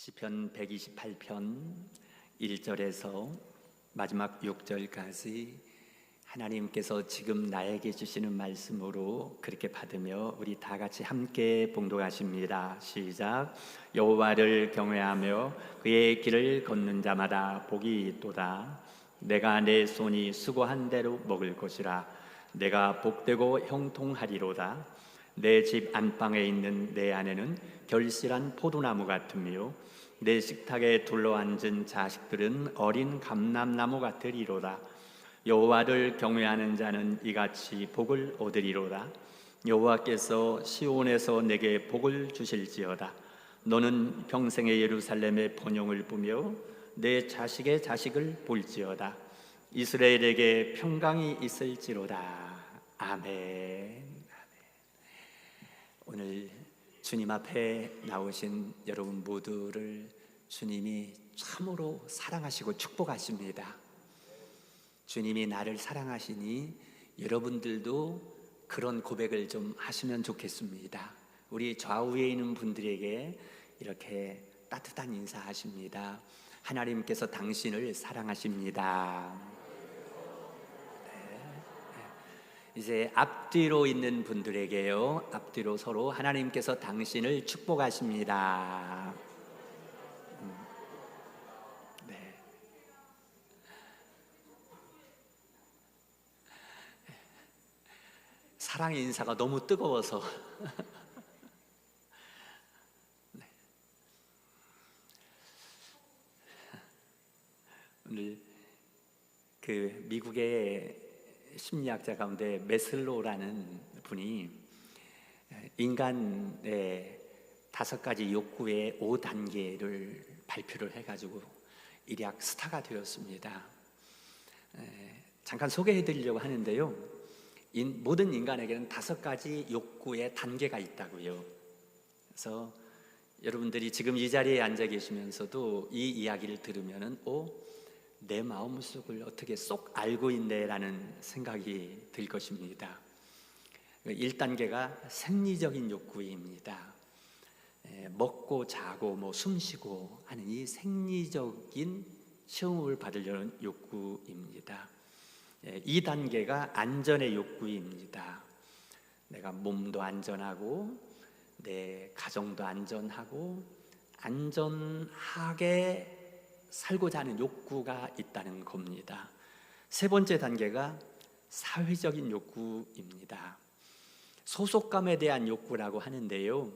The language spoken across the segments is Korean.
시편 128편 1절에서 마지막 6절까지 하나님께서 지금 나에게 주시는 말씀으로 그렇게 받으며 우리 다 같이 함께 봉독하십니다. 시작. 여호와를 경외하며 그의 길을 걷는 자마다 복이 있도다. 내가 내 손이 수고한 대로 먹을 것이라. 내가 복되고 형통하리로다. 내 집 안방에 있는 내 아내는 결실한 포도나무 같으며 내 식탁에 둘러앉은 자식들은 어린 감람나무 같으리로다. 여호와를 경외하는 자는 이같이 복을 얻으리로다. 여호와께서 시온에서 내게 복을 주실지어다. 너는 평생의 예루살렘의 번영을 보며 내 자식의 자식을 볼지어다. 이스라엘에게 평강이 있을지로다. 아멘. 오늘 주님 앞에 나오신 여러분 모두를 주님이 참으로 사랑하시고 축복하십니다. 주님이 나를 사랑하시니 여러분들도 그런 고백을 좀 하시면 좋겠습니다. 우리 좌우에 있는 분들에게 이렇게 따뜻한 인사하십니다. 하나님께서 당신을 사랑하십니다. 이제 앞뒤로 있는 분들에게요, 앞뒤로 서로 하나님께서 당신을 축복하십니다. 네. 사랑의 인사가 너무 뜨거워서 네. 오늘 그 미국의 심리학자 가운데 메슬로우라는 분이 인간의 5가지 욕구의 5단계를 발표를 해가지고 일약 스타가 되었습니다. 잠깐 소개해 드리려고 하는데요, 모든 인간에게는 5가지 욕구의 단계가 있다고요. 그래서 여러분들이 지금 이 자리에 앉아 계시면서도 이 이야기를 들으면은 내 마음속을 어떻게 쏙 알고 있네라는 생각이 들 것입니다. 1단계가 생리적인 욕구입니다. 먹고 자고 숨쉬고 하는 이 생리적인 시험을 받으려는 욕구입니다. 2단계가 안전의 욕구입니다. 내가 몸도 안전하고 내 가정도 안전하고 안전하게 살고자 하는 욕구가 있다는 겁니다. 3번째 단계가 사회적인 욕구입니다. 소속감에 대한 욕구라고 하는데요,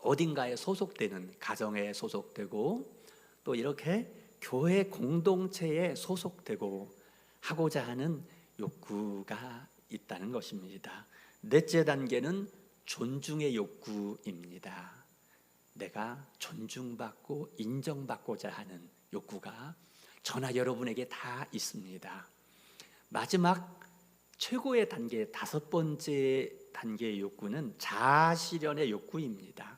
어딘가에 소속되는, 가정에 소속되고 또 이렇게 교회 공동체에 소속되고 하고자 하는 욕구가 있다는 것입니다. 4째 단계는 존중의 욕구입니다. 내가 존중받고 인정받고자 하는 욕구가 저나 여러분에게 다 있습니다. 마지막 최고의 단계, 5번째 단계의 욕구는 자아실현의 욕구입니다.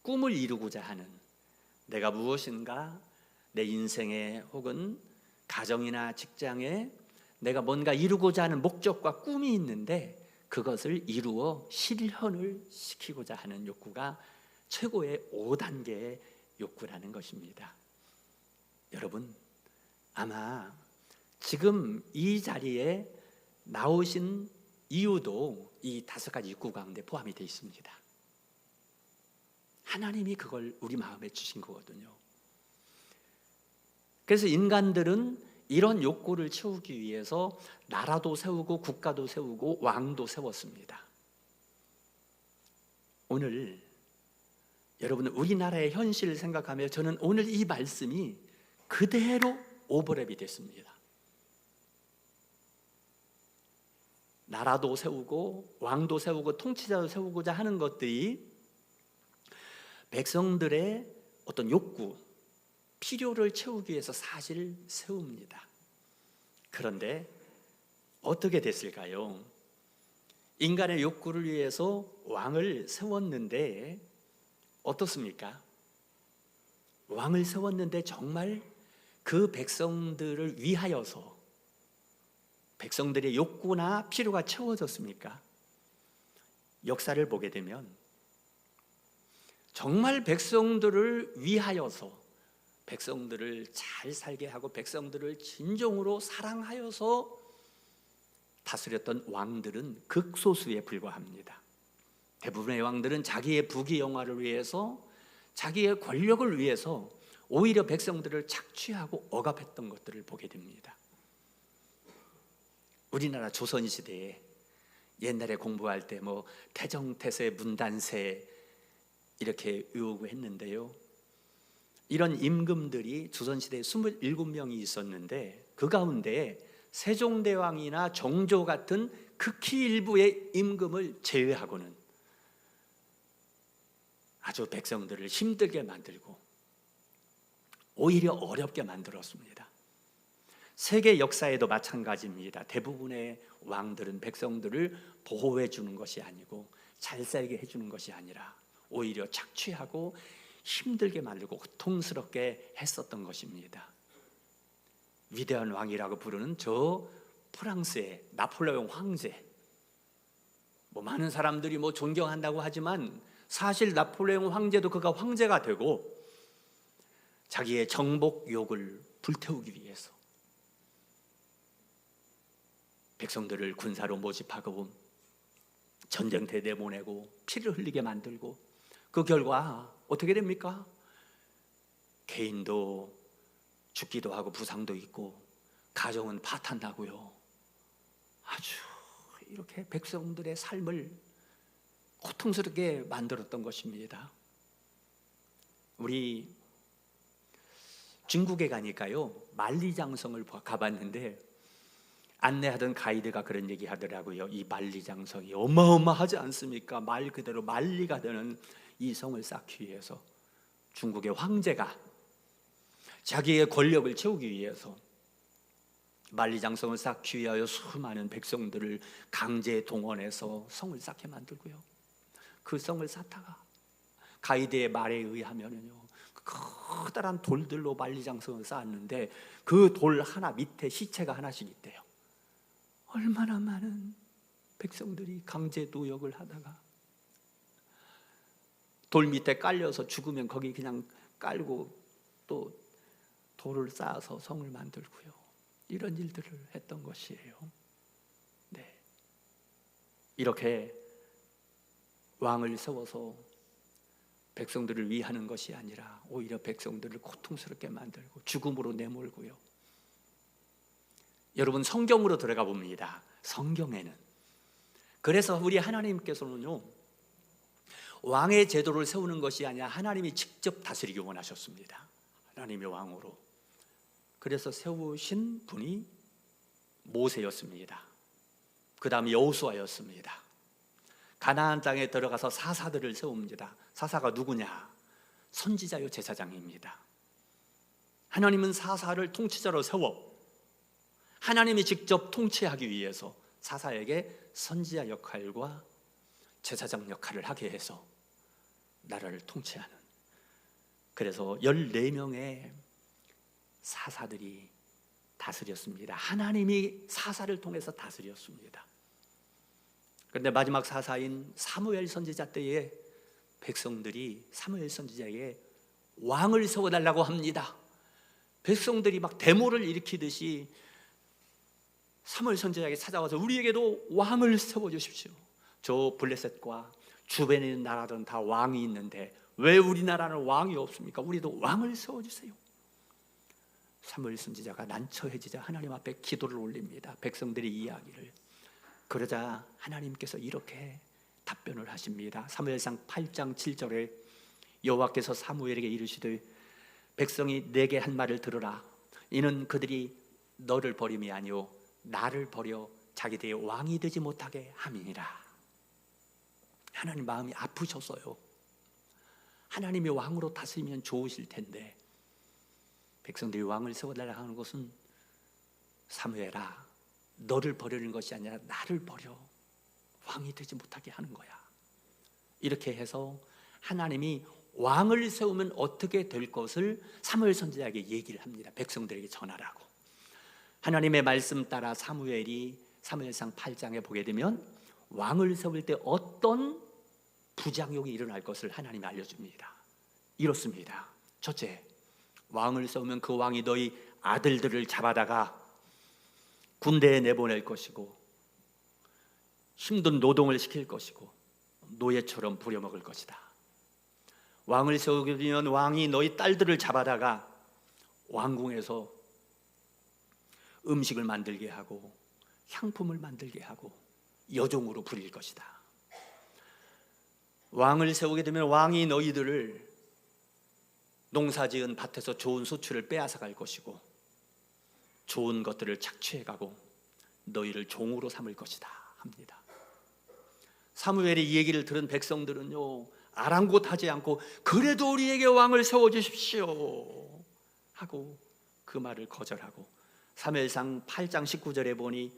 꿈을 이루고자 하는, 내가 무엇인가 내 인생에 혹은 가정이나 직장에 내가 뭔가 이루고자 하는 목적과 꿈이 있는데 그것을 이루어 실현을 시키고자 하는 욕구가 최고의 5단계의 욕구라는 것입니다. 여러분, 아마 지금 이 자리에 나오신 이유도 이 5가지 욕구 가운데 포함이 되어 있습니다. 하나님이 그걸 우리 마음에 주신 거거든요. 그래서 인간들은 이런 욕구를 채우기 위해서 나라도 세우고 국가도 세우고 왕도 세웠습니다. 오늘 여러분, 우리나라의 현실을 생각하며 저는 오늘 이 말씀이 그대로 오버랩이 됐습니다. 나라도 세우고 왕도 세우고 통치자도 세우고자 하는 것들이 백성들의 어떤 욕구, 필요를 채우기 위해서 사실 세웁니다. 그런데 어떻게 됐을까요? 인간의 욕구를 위해서 왕을 세웠는데 어떻습니까? 왕을 세웠는데 정말 그 백성들을 위하여서 백성들의 욕구나 필요가 채워졌습니까? 역사를 보게 되면 정말 백성들을 위하여서, 백성들을 잘 살게 하고 백성들을 진정으로 사랑하여서 다스렸던 왕들은 극소수에 불과합니다. 대부분의 왕들은 자기의 부귀영화를 위해서, 자기의 권력을 위해서 오히려 백성들을 착취하고 억압했던 것들을 보게 됩니다. 우리나라 조선시대에 옛날에 공부할 때 태정태세, 문단세 이렇게 외우고 했는데요, 이런 임금들이 조선시대에 27명이 있었는데 그 가운데 세종대왕이나 정조 같은 극히 일부의 임금을 제외하고는 아주 백성들을 힘들게 만들고 오히려 어렵게 만들었습니다. 세계 역사에도 마찬가지입니다. 대부분의 왕들은 백성들을 보호해 주는 것이 아니고 잘 살게 해주는 것이 아니라 오히려 착취하고 힘들게 만들고 고통스럽게 했었던 것입니다. 위대한 왕이라고 부르는 저 프랑스의 나폴레옹 황제, 많은 사람들이 존경한다고 하지만 사실 나폴레옹 황제도 그가 황제가 되고 자기의 정복욕을 불태우기 위해서 백성들을 군사로 모집하고 전쟁터에 내보내고 피를 흘리게 만들고 그 결과 어떻게 됩니까? 개인도 죽기도 하고 부상도 있고 가정은 파탄나고요. 아주 이렇게 백성들의 삶을 고통스럽게 만들었던 것입니다. 우리 중국에 가니까요, 만리장성을 가봤는데 안내하던 가이드가 그런 얘기 하더라고요. 이 만리장성이 어마어마하지 않습니까? 말 그대로 만리가 되는 이 성을 쌓기 위해서 중국의 황제가 자기의 권력을 채우기 위해서 만리장성을 쌓기 위하여 수많은 백성들을 강제 동원해서 성을 쌓게 만들고요, 그 성을 쌓다가 가이드의 말에 의하면요, 커다란 돌들로 만리장성을 쌓았는데 그 돌 하나 밑에 시체가 하나씩 있대요. 얼마나 많은 백성들이 강제 노역을 하다가 돌 밑에 깔려서 죽으면 거기 그냥 깔고 또 돌을 쌓아서 성을 만들고요, 이런 일들을 했던 것이에요. 네, 이렇게 왕을 세워서 백성들을 위하는 것이 아니라 오히려 백성들을 고통스럽게 만들고 죽음으로 내몰고요. 여러분, 성경으로 들어가 봅니다. 성경에는 그래서 우리 하나님께서는요, 왕의 제도를 세우는 것이 아니라 하나님이 직접 다스리기 원하셨습니다. 하나님의 왕으로. 그래서 세우신 분이 모세였습니다. 그 다음 여호수아였습니다. 가나안 땅에 들어가서 사사들을 세웁니다. 사사가 누구냐? 선지자요 제사장입니다. 하나님은 사사를 통치자로 세워 하나님이 직접 통치하기 위해서 사사에게 선지자 역할과 제사장 역할을 하게 해서 나라를 통치하는, 그래서 14명의 사사들이 다스렸습니다. 하나님이 사사를 통해서 다스렸습니다. 그런데 마지막 사사인 사무엘 선지자 때에 백성들이 사무엘 선지자에게 왕을 세워달라고 합니다. 백성들이 막 데모를 일으키듯이 사무엘 선지자에게 찾아와서 우리에게도 왕을 세워주십시오. 저 블레셋과 주변에 있는 나라들은 다 왕이 있는데 왜 우리나라는 왕이 없습니까? 우리도 왕을 세워주세요. 사무엘 선지자가 난처해지자 하나님 앞에 기도를 올립니다. 백성들의 이야기를. 그러자 하나님께서 이렇게 답변을 하십니다. 사무엘상 8장 7절에 여호와께서 사무엘에게 이르시되 백성이 내게 한 말을 들으라. 이는 그들이 너를 버림이 아니오 나를 버려 자기들의 왕이 되지 못하게 함이니라. 하나님 마음이 아프셨어요. 하나님이 왕으로 다스리면 좋으실 텐데 백성들이 왕을 세워달라고 하는 것은 사무엘아, 너를 버리는 것이 아니라 나를 버려 왕이 되지 못하게 하는 거야. 이렇게 해서 하나님이 왕을 세우면 어떻게 될 것을 사무엘 선지자에게 얘기를 합니다. 백성들에게 전하라고. 하나님의 말씀 따라 사무엘이 사무엘상 8장에 보게 되면 왕을 세울 때 어떤 부작용이 일어날 것을 하나님이 알려줍니다. 이렇습니다. 첫째, 왕을 세우면 그 왕이 너희 아들들을 잡아다가 군대에 내보낼 것이고 힘든 노동을 시킬 것이고 노예처럼 부려먹을 것이다. 왕을 세우게 되면 왕이 너희 딸들을 잡아다가 왕궁에서 음식을 만들게 하고 향품을 만들게 하고 여종으로 부릴 것이다. 왕을 세우게 되면 왕이 너희들을 농사지은 밭에서 좋은 수출을 빼앗아 갈 것이고 좋은 것들을 착취해 가고 너희를 종으로 삼을 것이다 합니다. 사무엘이 이 얘기를 들은 백성들은요, 아랑곳하지 않고 그래도 우리에게 왕을 세워주십시오 하고 그 말을 거절하고, 사무엘상 8장 19절에 보니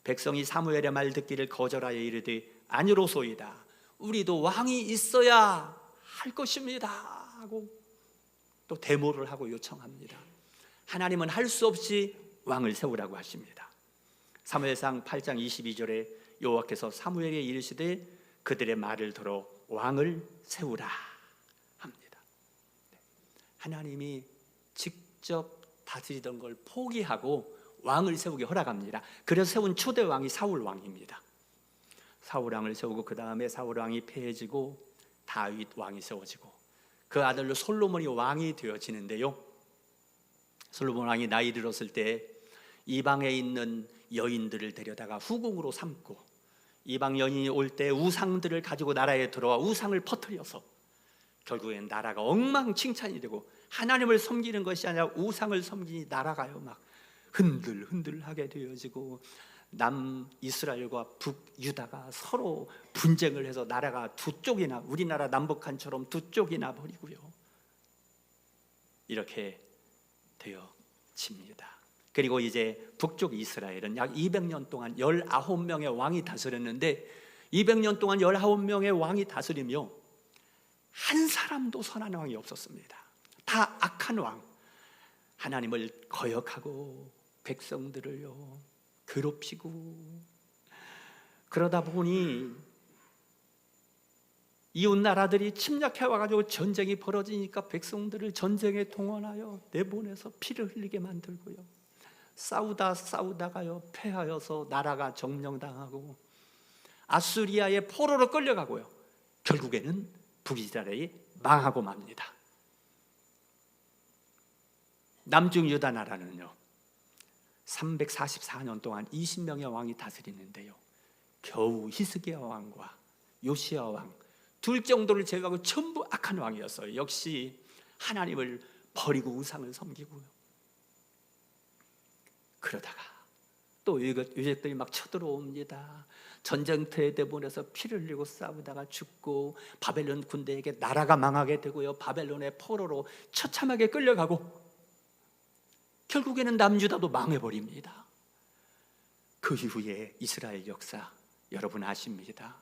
백성이 사무엘의 말 듣기를 거절하여 이르되 아니로소이다, 우리도 왕이 있어야 할 것입니다 하고 또 데모를 하고 요청합니다. 하나님은 할 수 없이 왕을 세우라고 하십니다. 사무엘상 8장 22절에 여호와께서 사무엘에게 이르시되 그들의 말을 들어 왕을 세우라 합니다. 하나님이 직접 다스리던 걸 포기하고 왕을 세우게 허락합니다. 그래서 세운 초대 왕이 사울 왕입니다. 사울 왕을 세우고 그 다음에 사울 왕이 패해지고 다윗 왕이 세워지고 그 아들로 솔로몬이 왕이 되어지는데요, 솔로몬 왕이 나이 들었을 때 이방에 있는 여인들을 데려다가 후궁으로 삼고 이방 여인이 올 때 우상들을 가지고 나라에 들어와 우상을 퍼뜨려서 결국엔 나라가 엉망진창이 되고 하나님을 섬기는 것이 아니라 우상을 섬기니 나라가요 막 흔들흔들하게 되어지고 남이스라엘과 북유다가 서로 분쟁을 해서 나라가 두 쪽이나, 우리나라 남북한처럼 두 쪽이나 버리고요, 이렇게 되어집니다. 그리고 이제 북쪽 이스라엘은 약 200년 동안 19명의 왕이 다스렸는데 200년 동안 19명의 왕이 다스리며 한 사람도 선한 왕이 없었습니다. 다 악한 왕, 하나님을 거역하고 백성들을요 괴롭히고, 그러다 보니 이웃 나라들이 침략해 와가지고 전쟁이 벌어지니까 백성들을 전쟁에 동원하여 내보내서 피를 흘리게 만들고요, 싸우다가요 패하여서 나라가 점령당하고 아수리아의 포로로 끌려가고요, 결국에는 북이스라엘이 망하고 맙니다. 남중 유다 나라는요 344년 동안 20명의 왕이 다스리는데요, 겨우 히스기야 왕과 요시야 왕 둘 정도를 제외하고 전부 악한 왕이었어요. 역시 하나님을 버리고 우상을 섬기고요. 그러다가 또 유적들이 막 쳐들어옵니다. 전쟁터에 내보내서 피를 흘리고 싸우다가 죽고 바벨론 군대에게 나라가 망하게 되고요, 바벨론의 포로로 처참하게 끌려가고 결국에는 남유다도 망해버립니다. 그 이후에 이스라엘 역사 여러분 아십니다.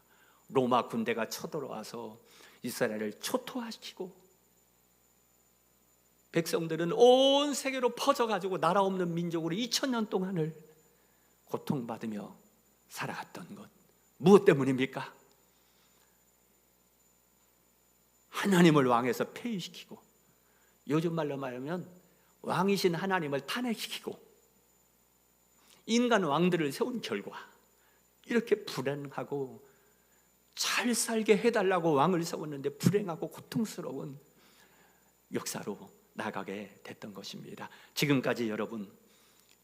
로마 군대가 쳐들어와서 이스라엘을 초토화시키고 백성들은 온 세계로 퍼져가지고 나라 없는 민족으로 2000년 동안을 고통받으며 살아왔던 것, 무엇 때문입니까? 하나님을 왕에서 폐위시키고, 요즘 말로 말하면 왕이신 하나님을 탄핵시키고 인간 왕들을 세운 결과 이렇게 불행하고, 잘 살게 해달라고 왕을 세웠는데 불행하고 고통스러운 역사로 나가게 됐던 것입니다. 지금까지 여러분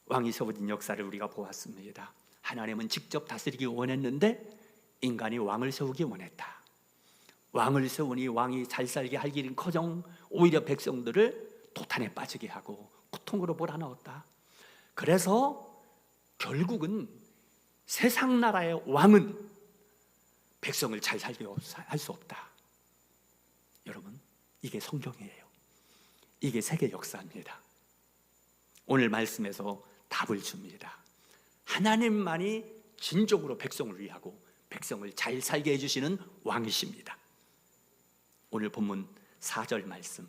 왕이 세워진 역사를 우리가 보았습니다. 하나님은 직접 다스리기 원했는데 인간이 왕을 세우기 원했다. 왕을 세우니 왕이 잘 살게 할 길은커녕 오히려 백성들을 도탄에 빠지게 하고 고통으로 몰아넣었다. 그래서 결국은 세상 나라의 왕은 백성을 잘 살게 할 수 없다. 여러분, 이게 성경이에요. 이게 세계 역사입니다. 오늘 말씀에서 답을 줍니다. 하나님만이 진정으로 백성을 위하고 백성을 잘 살게 해주시는 왕이십니다. 오늘 본문 4절 말씀,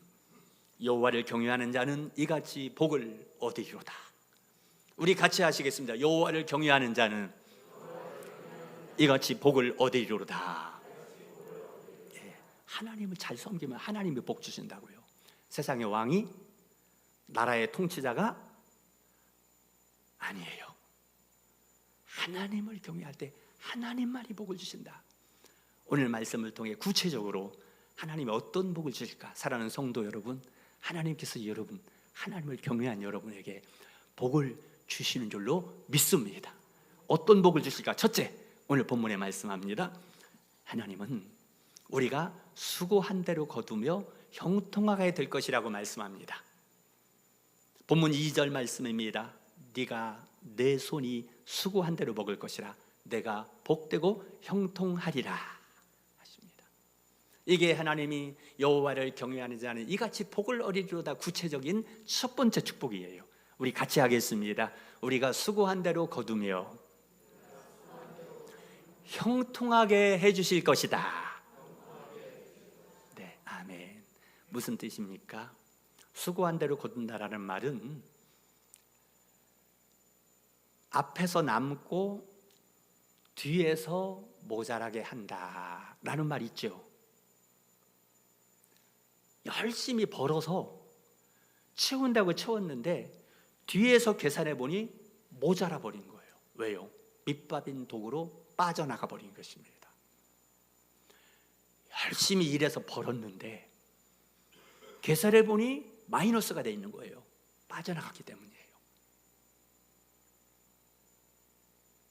여호와를 경외하는 자는 이같이 복을 얻으리로다. 우리 같이 하시겠습니다. 여호와를 경외하는 자는 이같이 복을 얻으리로다. 하나님을 잘 섬기면 하나님이 복 주신다고요. 세상의 왕이, 나라의 통치자가 아니에요. 하나님을 경외할 때 하나님만이 복을 주신다. 오늘 말씀을 통해 구체적으로 하나님이 어떤 복을 주실까? 사랑하는 성도 여러분, 하나님께서 여러분, 하나님을 경외한 여러분에게 복을 주시는 줄로 믿습니다. 어떤 복을 주실까? 첫째, 오늘 본문에 말씀합니다. 하나님은 우리가 수고한 대로 거두며 형통하게 될 것이라고 말씀합니다. 본문 2절 말씀입니다. 네가 내 손이 수고한 대로 먹을 것이라 내가 복되고 형통하리라 하십니다. 이게 하나님이 여호와를 경외하는 자는 이같이 복을 얻으리로다 구체적인 첫 번째 축복이에요. 우리 같이 하겠습니다. 우리가 수고한 대로 거두며 형통하게 해주실 것이다. 네, 아멘. 무슨 뜻입니까? 수고한 대로 거둔다라는 말은 앞에서 남고 뒤에서 모자라게 한다라는 말이 있죠. 열심히 벌어서 채운다고 채웠는데 뒤에서 계산해 보니 모자라 버린 거예요. 왜요? 밑밥인 독으로 빠져나가 버린 것입니다. 열심히 일해서 벌었는데 계산해 보니 마이너스가 돼 있는 거예요. 빠져나갔기 때문이에요.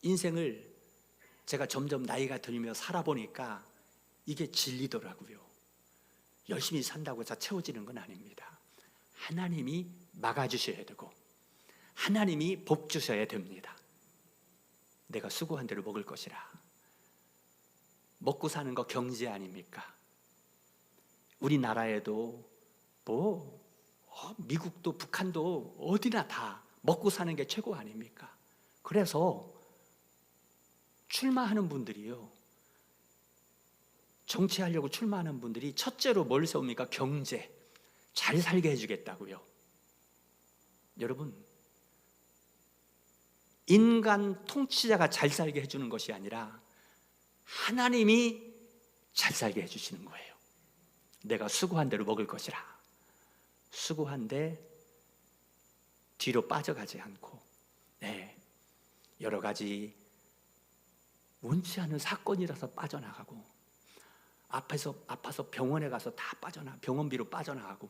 인생을 제가 점점 나이가 들며 살아보니까 이게 진리더라고요. 열심히 산다고 다 채워지는 건 아닙니다. 하나님이 막아주셔야 되고 하나님이 복 주셔야 됩니다. 내가 수고한 대로 먹을 것이라. 먹고 사는 거 경제 아닙니까? 우리나라에도 미국도 북한도 어디나 다 먹고 사는 게 최고 아닙니까? 그래서 출마하는 분들이요, 정치하려고 출마하는 분들이 첫째로 뭘 세웁니까? 경제, 잘 살게 해주겠다고요. 여러분, 인간 통치자가 잘 살게 해주는 것이 아니라 하나님이 잘 살게 해주시는 거예요. 내가 수고한 대로 먹을 것이라. 수고한데 뒤로 빠져가지 않고, 여러 가지 원치 않은 사건이라서 빠져나가고, 아파서 병원에 가서 다 병원비로 빠져나가고,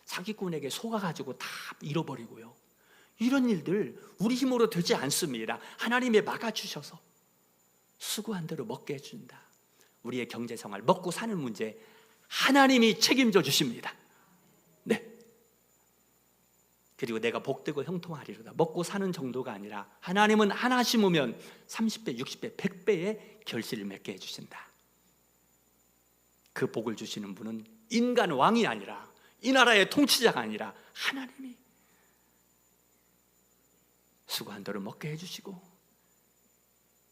사기꾼에게 속아가지고 다 잃어버리고요. 이런 일들 우리 힘으로 되지 않습니다. 하나님이 막아주셔서 수고한 대로 먹게 해준다. 우리의 경제생활, 먹고 사는 문제 하나님이 책임져 주십니다. 네. 그리고 내가 복되고 형통하리로다. 먹고 사는 정도가 아니라 하나님은 하나 심으면 30배, 60배, 100배의 결실을 맺게 해주신다. 그 복을 주시는 분은 인간 왕이 아니라, 이 나라의 통치자가 아니라 하나님이 수고한 대로 먹게 해주시고,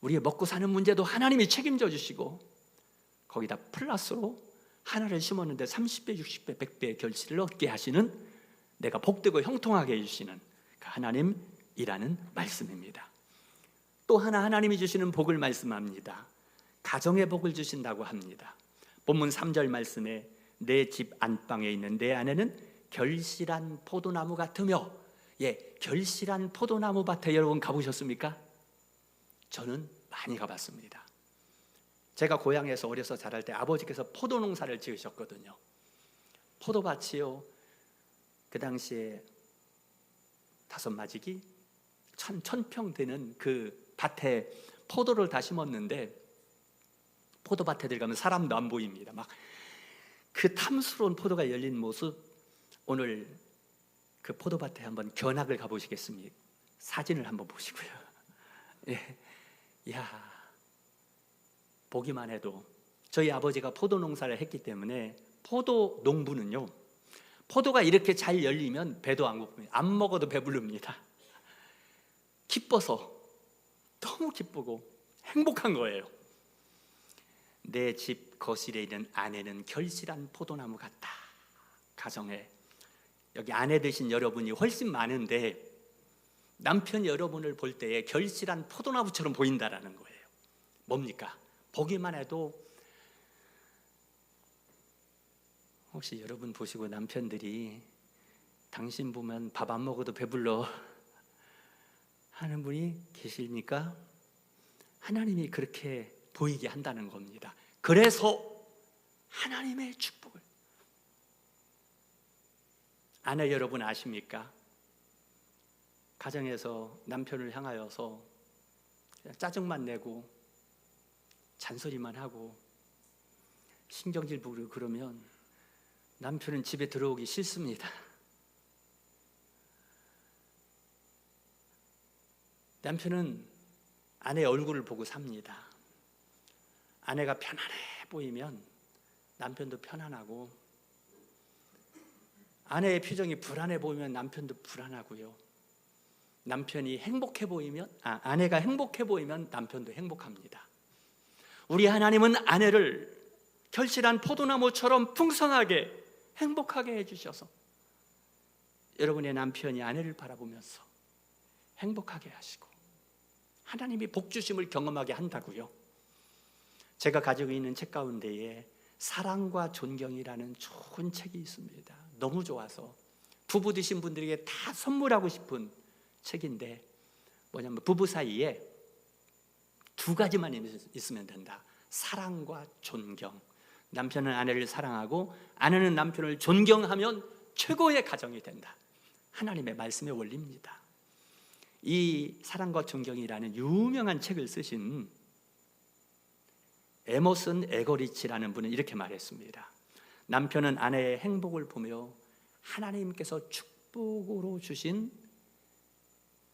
우리의 먹고 사는 문제도 하나님이 책임져 주시고, 거기다 플러스로 하나를 심었는데 30배, 60배, 100배의 결실을 얻게 하시는, 내가 복되고 형통하게 해주시는 그 하나님이라는 말씀입니다. 또 하나 하나님이 주시는 복을 말씀합니다. 가정의 복을 주신다고 합니다. 본문 3절 말씀에 내 집 안방에 있는 내 아내는 결실한 포도나무 같으며, 결실한 포도나무 밭에 여러분 가보셨습니까? 저는 많이 가봤습니다. 제가 고향에서 어려서 자랄 때 아버지께서 포도 농사를 지으셨거든요. 포도밭이요, 그 당시에 5마지기 1000평 되는 그 밭에 포도를 다 심었는데, 포도밭에 들어가면 사람도 안 보입니다. 막 그 탐스러운 포도가 열린 모습, 오늘 그 포도밭에 한번 견학을 가보시겠습니까? 사진을 한번 보시고요. 보기만 해도, 저희 아버지가 포도 농사를 했기 때문에 포도 농부는요, 포도가 이렇게 잘 열리면 배도 안 고픕니다. 안 먹어도 배부릅니다. 기뻐서, 너무 기쁘고 행복한 거예요. 내 집 거실에 있는 아내는 결실한 포도나무 같다. 가정에 여기 아내 되신 여러분이 훨씬 많은데, 남편 여러분을 볼 때에 결실한 포도나무처럼 보인다라는 거예요. 뭡니까? 보기만 해도 혹시 여러분 보시고 남편들이 당신 보면 밥 안 먹어도 배불러 하는 분이 계십니까? 하나님이 그렇게 보이게 한다는 겁니다. 그래서 하나님의 축복을, 아내 여러분 아십니까? 가정에서 남편을 향하여서 그냥 짜증만 내고 잔소리만 하고 신경질 부리고 그러면 남편은 집에 들어오기 싫습니다. 남편은 아내의 얼굴을 보고 삽니다. 아내가 편안해 보이면 남편도 편안하고, 아내의 표정이 불안해 보이면 남편도 불안하고요. 남편이 행복해 보이면, 아내가 행복해 보이면 남편도 행복합니다. 우리 하나님은 아내를 결실한 포도나무처럼 풍성하게 행복하게 해주셔서 여러분의 남편이 아내를 바라보면서 행복하게 하시고 하나님이 복주심을 경험하게 한다고요. 제가 가지고 있는 책 가운데에 사랑과 존경이라는 좋은 책이 있습니다. 너무 좋아서 부부 되신 분들에게 다 선물하고 싶은 책인데, 뭐냐면 부부 사이에 두 가지만 있으면 된다. 사랑과 존경. 남편은 아내를 사랑하고 아내는 남편을 존경하면 최고의 가정이 된다. 하나님의 말씀의 원리입니다. 이 사랑과 존경이라는 유명한 책을 쓰신 에머슨 에거리치라는 분은 이렇게 말했습니다. 남편은 아내의 행복을 보며 하나님께서 축복으로 주신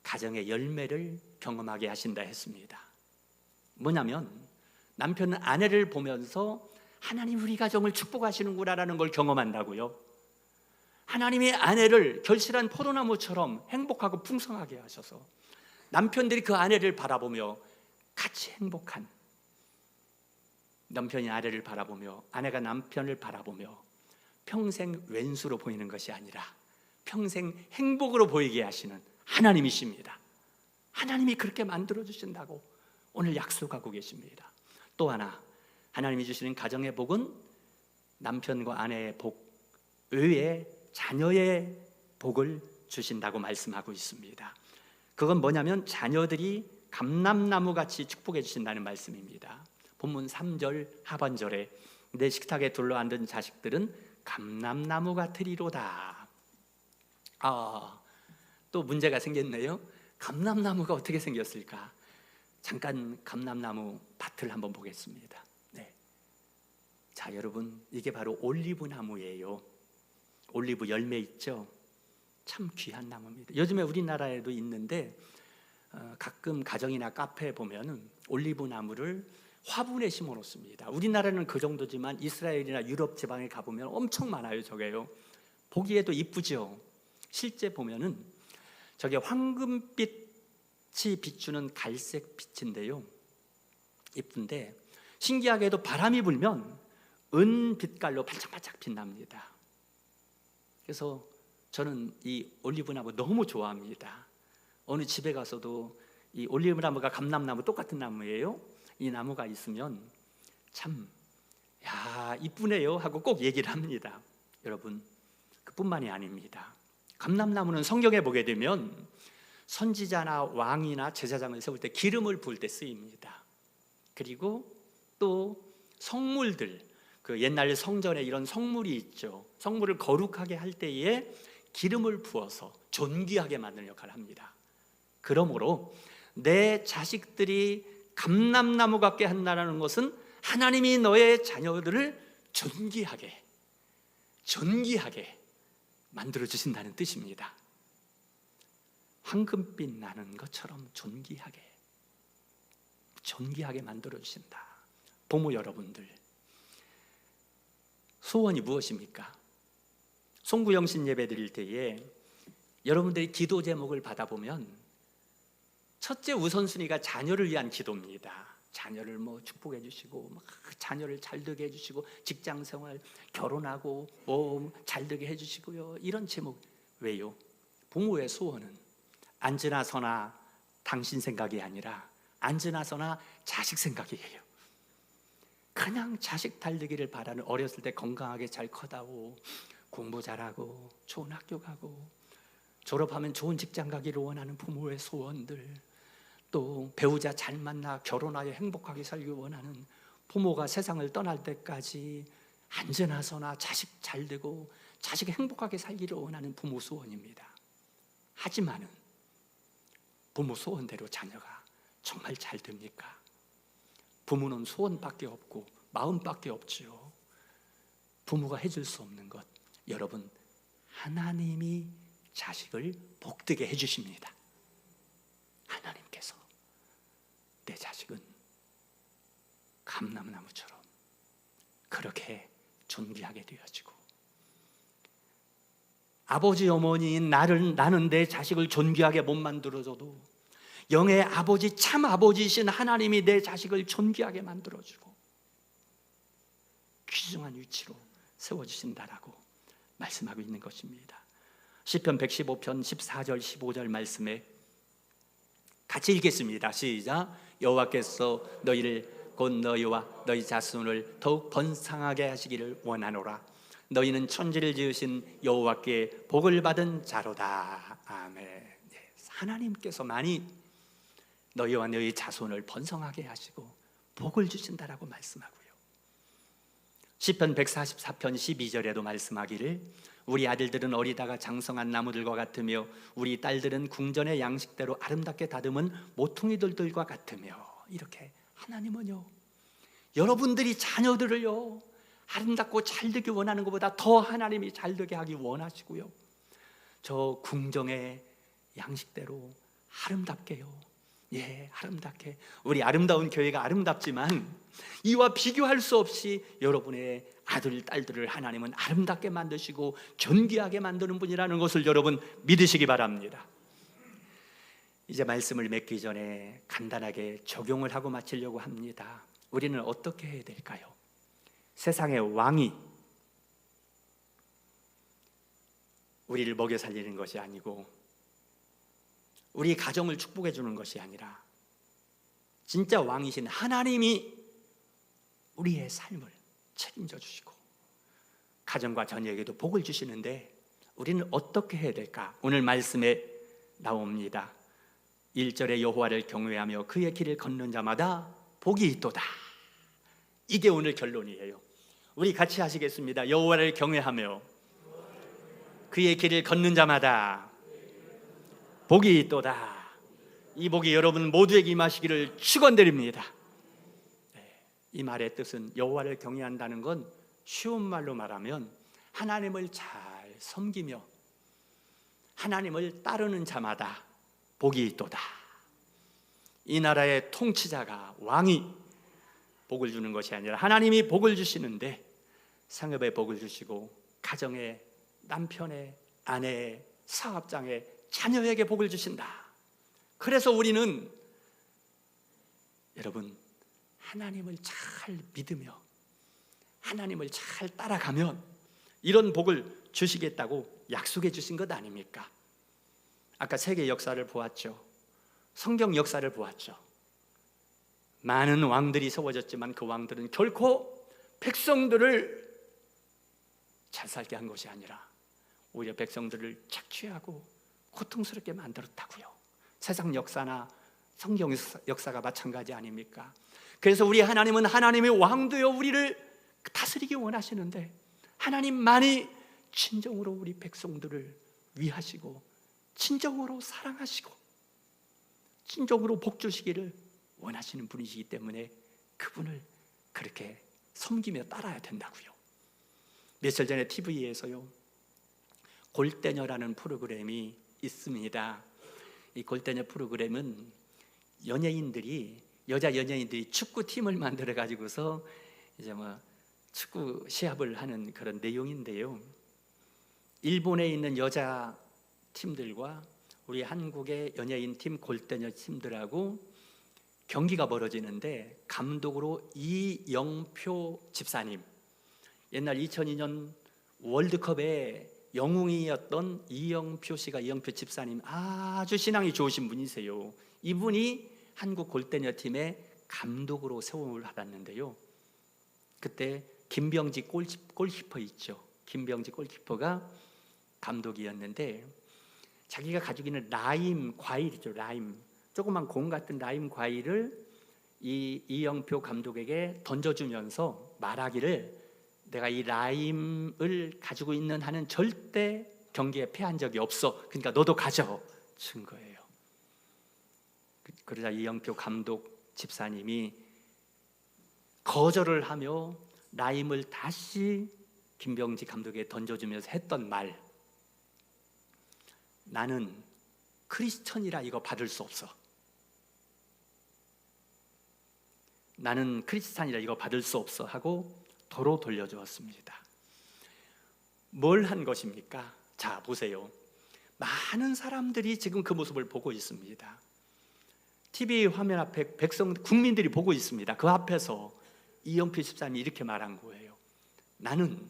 가정의 열매를 경험하게 하신다 했습니다. 뭐냐면 남편은 아내를 보면서 하나님 우리 가정을 축복하시는구나라는 걸 경험한다고요. 하나님이 아내를 결실한 포도나무처럼 행복하고 풍성하게 하셔서 남편들이 그 아내를 바라보며 같이 행복한, 남편이 아내를 바라보며 아내가 남편을 바라보며 평생 왼수로 보이는 것이 아니라 평생 행복으로 보이게 하시는 하나님이십니다. 하나님이 그렇게 만들어 주신다고 오늘 약속하고 계십니다. 또 하나, 하나님이 주시는 가정의 복은 남편과 아내의 복 외에 자녀의 복을 주신다고 말씀하고 있습니다. 그건 뭐냐면 자녀들이 감람나무같이 축복해 주신다는 말씀입니다. 본문 3절 하반절에 내 식탁에 둘러앉은 자식들은 감람나무 같으리로다. 또 문제가 생겼네요. 감람나무가 어떻게 생겼을까? 잠깐 감람나무 밭을 한번 보겠습니다. 네. 자, 여러분, 이게 바로 올리브 나무예요. 올리브 열매 있죠? 참 귀한 나무입니다. 요즘에 우리나라에도 있는데 가끔 가정이나 카페에 보면은 올리브 나무를 화분에 심어 놓습니다. 우리나라는 그 정도지만 이스라엘이나 유럽 지방에 가보면 엄청 많아요. 저게요. 보기에도 이쁘죠. 실제 보면은 저게 황금빛이 비추는 갈색 빛인데요, 이쁜데 신기하게도 바람이 불면 은빛깔로 반짝반짝 빛납니다. 그래서 저는 이 올리브나무 너무 좋아합니다. 어느 집에 가서도 이 올리브나무가 감람나무 똑같은 나무예요. 이 나무가 있으면 참 이쁘네요 하고 꼭 얘기를 합니다. 여러분, 그뿐만이 아닙니다. 감람나무는 성경에 보게 되면 선지자나 왕이나 제사장을 세울 때 기름을 부을 때 쓰입니다. 그리고 또 성물들, 그 옛날 성전에 이런 성물이 있죠. 성물을 거룩하게 할 때에 기름을 부어서 존귀하게 만드는 역할을 합니다. 그러므로 내 자식들이 감람나무 같게 한다는 것은 하나님이 너의 자녀들을 존귀하게 만들어 주신다는 뜻입니다. 황금빛 나는 것처럼 존귀하게 만들어 주신다. 부모 여러분들, 소원이 무엇입니까? 송구영신 예배 드릴 때에 여러분들이 기도 제목을 받아보면 첫째 우선순위가 자녀를 위한 기도입니다. 자녀를 축복해 주시고, 자녀를 잘 되게 해 주시고, 직장 생활, 결혼하고 잘 되게 해 주시고요. 이런 제목. 왜요? 부모의 소원은 앉으나 서나 당신 생각이 아니라 앉으나 서나 자식 생각이에요. 그냥 자식 달리기를 바라는, 어렸을 때 건강하게 잘 커다오, 공부 잘하고 좋은 학교 가고 졸업하면 좋은 직장 가기를 원하는 부모의 소원들, 또 배우자 잘 만나 결혼하여 행복하게 살기 원하는 부모가 세상을 떠날 때까지 안전하거나 자식 잘 되고 자식이 행복하게 살기를 원하는 부모 소원입니다. 하지만은 부모 소원대로 자녀가 정말 잘 됩니까? 부모는 소원밖에 없고 마음밖에 없지요. 부모가 해줄 수 없는 것, 여러분, 하나님이 자식을 복되게 해주십니다. 하나님께서 내 자식은 감람나무처럼 그렇게 존귀하게 되어지고, 아버지 어머니인 나는 내 자식을 존귀하게 못 만들어줘도 영의 아버지, 참 아버지이신 하나님이 내 자식을 존귀하게 만들어주고 귀중한 위치로 세워주신다라고 말씀하고 있는 것입니다. 시편 115편 14절 15절 말씀에 같이 읽겠습니다. 시작. 여호와께서 너희를 곧 너희와 너희 자손을 더욱 번성하게 하시기를 원하노라. 너희는 천지를 지으신 여호와께 복을 받은 자로다. 아멘. 하나님께서 많이 너희와 너희 자손을 번성하게 하시고 복을 주신다라고 말씀하고요. 시편 144편 12절에도 말씀하기를 우리 아들들은 어리다가 장성한 나무들과 같으며 우리 딸들은 궁전의 양식대로 아름답게 다듬은 모퉁이들과 같으며, 이렇게 하나님은요, 여러분들이 자녀들을요 아름답고 잘되기 원하는 것보다 더 하나님이 잘되게 하기 원하시고요, 저 궁정의 양식대로 아름답게요, 아름답게, 우리 아름다운 교회가 아름답지만 이와 비교할 수 없이 여러분의 아들, 딸들을 하나님은 아름답게 만드시고 존귀하게 만드는 분이라는 것을 여러분 믿으시기 바랍니다. 이제 말씀을 맺기 전에 간단하게 적용을 하고 마치려고 합니다. 우리는 어떻게 해야 될까요? 세상의 왕이 우리를 먹여 살리는 것이 아니고 우리 가정을 축복해 주는 것이 아니라 진짜 왕이신 하나님이 우리의 삶을 책임져 주시고 가정과 자녀에게도 복을 주시는데 우리는 어떻게 해야 될까? 오늘 말씀에 나옵니다. 1절에 여호와를 경외하며 그의 길을 걷는 자마다 복이 있도다. 이게 오늘 결론이에요. 우리 같이 하시겠습니다. 여호와를 경외하며 그의 길을 걷는 자마다 복이 있도다. 이 복이 여러분 모두에게 임하시기를 축원드립니다. 이 말의 뜻은, 여호와를 경외한다는 건 쉬운 말로 말하면 하나님을 잘 섬기며 하나님을 따르는 자마다 복이 있도다. 이 나라의 통치자가, 왕이 복을 주는 것이 아니라 하나님이 복을 주시는데 상업에 복을 주시고 가정에, 남편의, 아내의, 사업장에, 자녀에게 복을 주신다. 그래서 우리는 여러분 하나님을 잘 믿으며 하나님을 잘 따라가면 이런 복을 주시겠다고 약속해 주신 것 아닙니까? 아까 세계 역사를 보았죠. 성경 역사를 보았죠. 많은 왕들이 세워졌지만 그 왕들은 결코 백성들을 잘 살게 한 것이 아니라 오히려 백성들을 착취하고 고통스럽게 만들었다고요. 세상 역사나 성경 역사가 마찬가지 아닙니까? 그래서 우리 하나님은 하나님의 왕도요 우리를 다스리기 원하시는데 하나님만이 진정으로 우리 백성들을 위하시고 진정으로 사랑하시고 진정으로 복 주시기를 원하시는 분이시기 때문에 그분을 그렇게 섬기며 따라야 된다고요. 며칠 전에 TV에서요 골대녀라는 프로그램이 있습니다. 이 골대녀 프로그램은 여자 연예인들이 축구팀을 만들어 가지고서 이제 축구 시합을 하는 그런 내용인데요. 일본에 있는 여자 팀들과 우리 한국의 연예인 팀, 골대녀 팀들하고 경기가 벌어지는데 감독으로 이영표 집사님, 옛날 2002년 월드컵의 영웅이었던 이영표 씨가, 이영표 집사님 아주 신앙이 좋으신 분이세요. 이분이 한국 골대녀 팀의 감독으로 세움을 받았는데요. 그때 김병지 골키퍼 있죠. 김병지 골키퍼가 감독이었는데 자기가 가지고 있는 라임 과일이죠. 라임, 조그만 공 같은 라임 과일을 이영표 감독에게 던져주면서 말하기를 내가 이 라임을 가지고 있는 한은 절대 경기에 패한 적이 없어. 그러니까 너도 가져 준 거예요. 그러자 이영표 감독 집사님이 거절을 하며 라임을 다시 김병지 감독에게 던져주면서 했던 말, 나는 크리스천이라 이거 받을 수 없어. 나는 크리스찬이라 이거 받을 수 없어 하고 도로 돌려주었습니다. 뭘 한 것입니까? 자, 보세요. 많은 사람들이 지금 그 모습을 보고 있습니다. TV 화면 앞에 국민들이 보고 있습니다. 그 앞에서 이영표 집사님이 이렇게 말한 거예요. 나는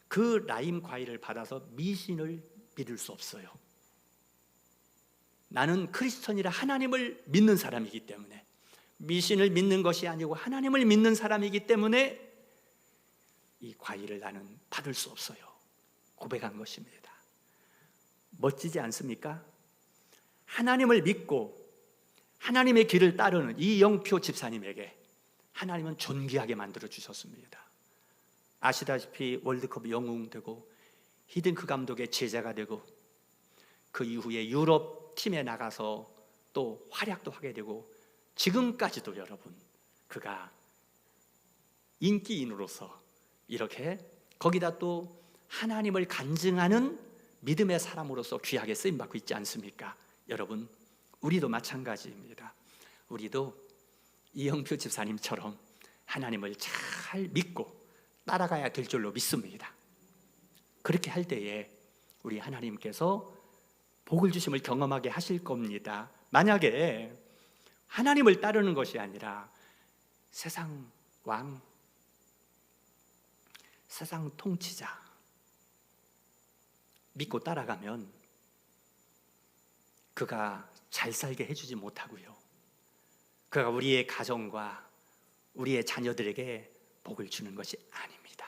그 라임 과일을 받아서 미신을 믿을 수 없어요. 나는 크리스천이라 하나님을 믿는 사람이기 때문에, 미신을 믿는 것이 아니고 하나님을 믿는 사람이기 때문에 이 과일을 나는 받을 수 없어요. 고백한 것입니다. 멋지지 않습니까? 하나님을 믿고 하나님의 길을 따르는 이영표 집사님에게 하나님은 존귀하게 만들어 주셨습니다. 아시다시피 월드컵 영웅되고 히딩크 감독의 제자가 되고 그 이후에 유럽 팀에 나가서 또 활약도 하게 되고 지금까지도 여러분 그가 인기인으로서 이렇게 거기다 또 하나님을 간증하는 믿음의 사람으로서 귀하게 쓰임받고 있지 않습니까? 여러분 우리도 마찬가지입니다. 우리도 이영표 집사님처럼 하나님을 잘 믿고 따라가야 될 줄로 믿습니다. 그렇게 할 때에 우리 하나님께서 복을 주심을 경험하게 하실 겁니다. 만약에 하나님을 따르는 것이 아니라 세상 왕, 세상 통치자 믿고 따라가면 그가 잘 살게 해주지 못하고요, 그가 우리의 가정과 우리의 자녀들에게 복을 주는 것이 아닙니다.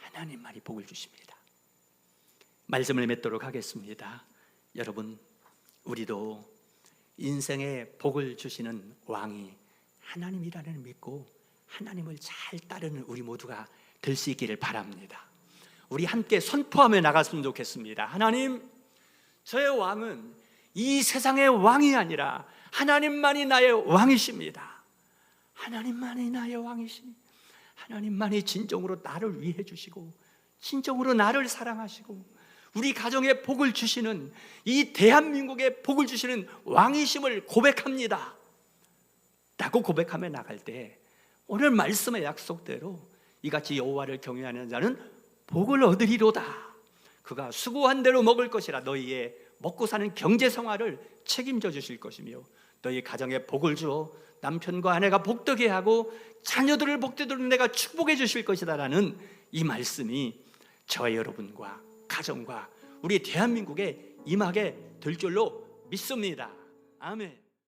하나님만이 복을 주십니다. 말씀을 맺도록 하겠습니다. 여러분 우리도 인생에 복을 주시는 왕이 하나님이라는 믿고 하나님을 잘 따르는 우리 모두가 될 수 있기를 바랍니다. 우리 함께 선포하며 나갔으면 좋겠습니다. 하나님, 저의 왕은 이 세상의 왕이 아니라 하나님만이 나의 왕이십니다. 하나님만이 나의 왕이시니 하나님만이 진정으로 나를 위해 주시고 진정으로 나를 사랑하시고 우리 가정에 복을 주시는, 이 대한민국에 복을 주시는 왕이심을 고백합니다 라고 고백하며 나갈 때 오늘 말씀의 약속대로 이같이 여호와를 경외하는 자는 복을 얻으리로다. 그가 수고한 대로 먹을 것이라. 너희의 먹고 사는 경제 생활을 책임져 주실 것이며 너희 가정에 복을 주어 남편과 아내가 복되게 하고 자녀들을 복되도록 내가 축복해 주실 것이다 라는 이 말씀이 저와 여러분과 가정과 우리 대한민국에 임하게 될 줄로 믿습니다. 아멘.